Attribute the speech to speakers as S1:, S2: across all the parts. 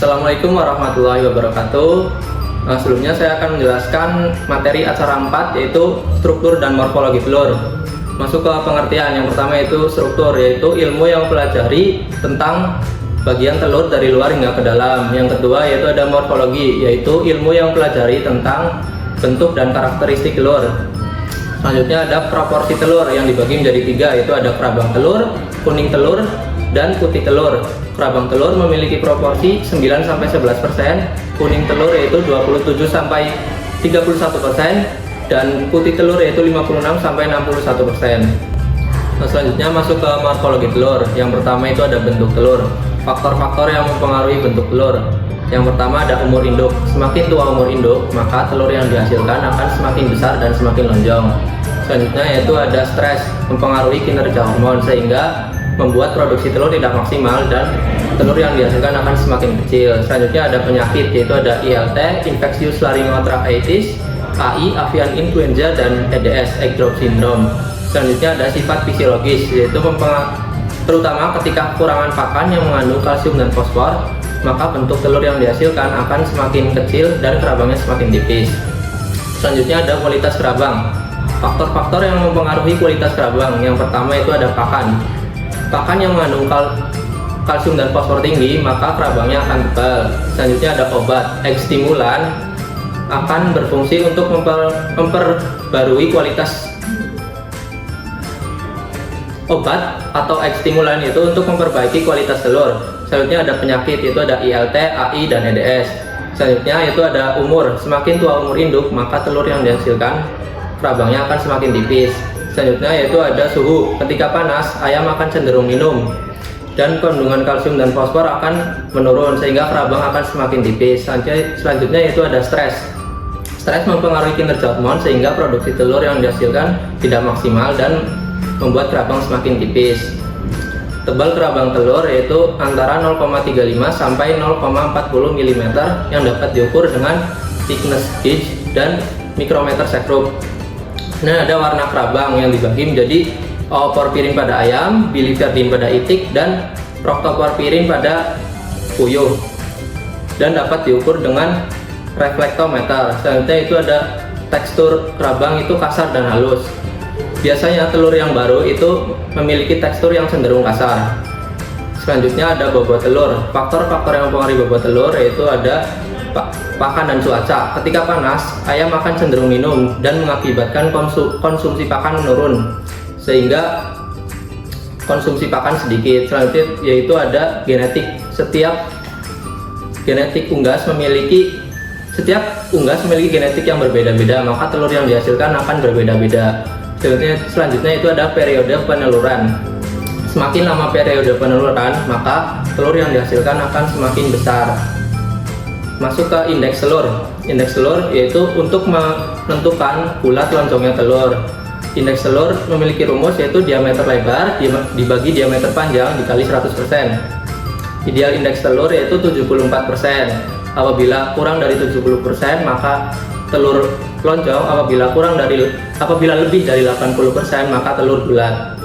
S1: Assalamualaikum warahmatullahi wabarakatuh. Sebelumnya saya akan menjelaskan materi acara 4, yaitu struktur dan morfologi telur. Masuk ke pengertian. Yang pertama itu struktur, yaitu ilmu yang mempelajari tentang bagian telur dari luar hingga ke dalam. Yang kedua yaitu ada morfologi, yaitu ilmu yang mempelajari tentang bentuk dan karakteristik telur. Selanjutnya ada proporsi telur yang dibagi menjadi 3, yaitu ada kerabang telur, kuning telur, dan putih telur. Kerabang telur memiliki proporsi 9-11%, kuning telur yaitu 27-31%, dan putih telur yaitu 56-61%. Selanjutnya masuk ke morfologi telur. Yang pertama itu ada bentuk telur. Faktor-faktor yang mempengaruhi bentuk telur. Yang pertama ada umur induk. Semakin tua umur induk, maka telur yang dihasilkan akan semakin besar dan semakin lonjong. Selanjutnya yaitu ada stres, mempengaruhi kinerja hormon sehingga membuat produksi telur tidak maksimal dan telur yang dihasilkan akan semakin kecil. Selanjutnya ada penyakit, yaitu ada ILT, Infectious Laryngotracheitis, AI, Avian Influenza, dan EDS, Egg Drop Syndrome. Selanjutnya ada sifat fisiologis, yaitu terutama ketika kekurangan pakan yang mengandung kalsium dan fosfor, maka bentuk telur yang dihasilkan akan semakin kecil dan kerabangnya semakin tipis. Selanjutnya ada kualitas kerabang. Faktor-faktor yang mempengaruhi kualitas kerabang. Yang pertama itu ada pakan. Pakan yang mengandung kalsium dan fosfor tinggi, maka kerabangnya akan tebal. Selanjutnya ada obat. Egg stimulan akan berfungsi untuk memperbarui kualitas obat atau egg stimulan itu untuk memperbaiki kualitas telur. Selanjutnya ada penyakit, yaitu ada ILT, AI, dan EDS. Selanjutnya itu ada umur. Semakin tua umur induk, maka telur yang dihasilkan kerabangnya akan semakin tipis. Selanjutnya yaitu ada suhu. Ketika panas, ayam akan cenderung minum dan kandungan kalsium dan fosfor akan menurun sehingga kerabang akan semakin tipis. Selanjutnya yaitu ada stres. Stres mempengaruhi kinerja hormon sehingga produksi telur yang dihasilkan tidak maksimal dan membuat kerabang semakin tipis. Tebal kerabang telur yaitu antara 0,35 sampai 0,40 mm yang dapat diukur dengan thickness gauge dan mikrometer sekrup. Nah, ada warna kerabang yang dibagi menjadi ooporpirin pada ayam, biliverdin pada itik, dan proctoporpirin pada puyuh, dan dapat diukur dengan reflektometer. Selanjutnya itu ada tekstur kerabang itu kasar dan halus. Biasanya telur yang baru itu memiliki tekstur yang cenderung kasar. Selanjutnya ada bobot telur. Faktor-faktor yang mempengaruhi bobot telur yaitu ada pakan dan cuaca. Ketika panas, ayam akan cenderung minum dan mengakibatkan konsumsi pakan menurun sehingga konsumsi pakan sedikit. Selanjutnya yaitu ada genetik. Setiap unggas memiliki genetik yang berbeda-beda, maka telur yang dihasilkan akan berbeda-beda. Selanjutnya itu ada periode peneluran. Semakin lama periode peneluran, maka telur yang dihasilkan akan semakin besar. Masuk ke indeks telur. Indeks telur yaitu untuk menentukan bulat lonjongnya telur. Indeks telur memiliki rumus yaitu diameter lebar dibagi diameter panjang dikali 100%. Ideal indeks telur yaitu 74%. Apabila kurang dari 70%, maka telur lonjong. Apabila lebih dari 80%, maka telur bulat.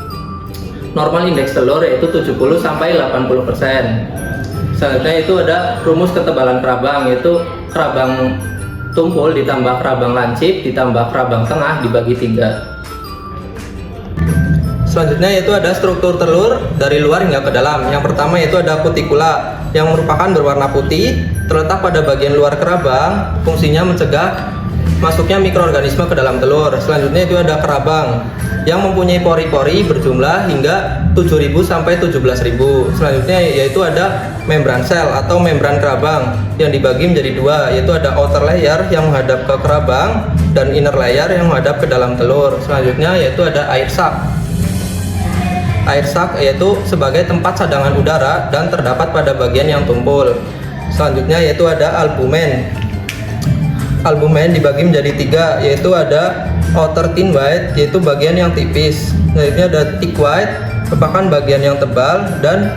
S1: Normal indeks telur yaitu 70-80%. Selanjutnya itu ada rumus ketebalan kerabang, yaitu kerabang tumpul ditambah kerabang lancip ditambah kerabang tengah dibagi 3. Selanjutnya yaitu ada struktur telur dari luar hingga ke dalam. Yang pertama yaitu ada kutikula yang merupakan berwarna putih, terletak pada bagian luar kerabang, fungsinya mencegah masuknya mikroorganisme ke dalam telur. Selanjutnya itu ada kerabang yang mempunyai pori-pori berjumlah hingga 7.000 sampai 17.000. Selanjutnya yaitu ada membran sel atau membran kerabang yang dibagi menjadi 2, yaitu ada outer layer yang menghadap ke kerabang dan inner layer yang menghadap ke dalam telur. Selanjutnya yaitu ada air sac. Air sac yaitu sebagai tempat cadangan udara dan terdapat pada bagian yang tumpul. Selanjutnya yaitu ada albumen. Albumen dibagi menjadi 3, yaitu ada outer thin white, yaitu bagian yang tipis. Selanjutnya ada thick white, merupakan bagian yang tebal, dan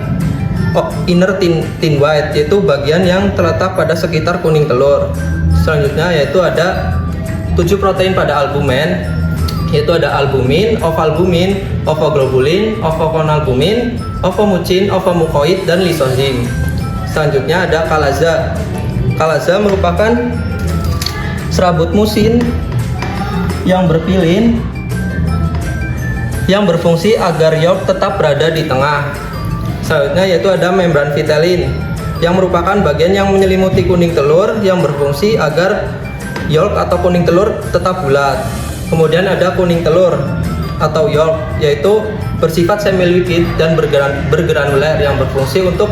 S1: inner thin white, yaitu bagian yang terletak pada sekitar kuning telur. Selanjutnya yaitu ada 7 protein pada albumen, yaitu ada albumin, ovalbumin, ovoglobulin, ovoconalbumin, ovomucin, ovomucoid, dan lisozim. Selanjutnya ada kalaza. Kalaza merupakan serabut musin yang berpilin yang berfungsi agar yolk tetap berada di tengah. Selanjutnya yaitu ada membran vitellin yang merupakan bagian yang menyelimuti kuning telur yang berfungsi agar yolk atau kuning telur tetap bulat. Kemudian ada kuning telur atau yolk, yaitu bersifat semi-liquid dan bergranuler yang berfungsi untuk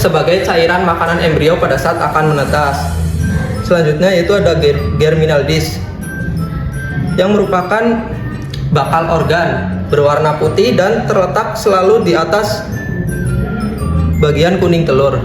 S1: sebagai cairan makanan embrio pada saat akan menetas. Selanjutnya yaitu ada germinal disk yang merupakan bakal organ berwarna putih dan terletak selalu di atas bagian kuning telur.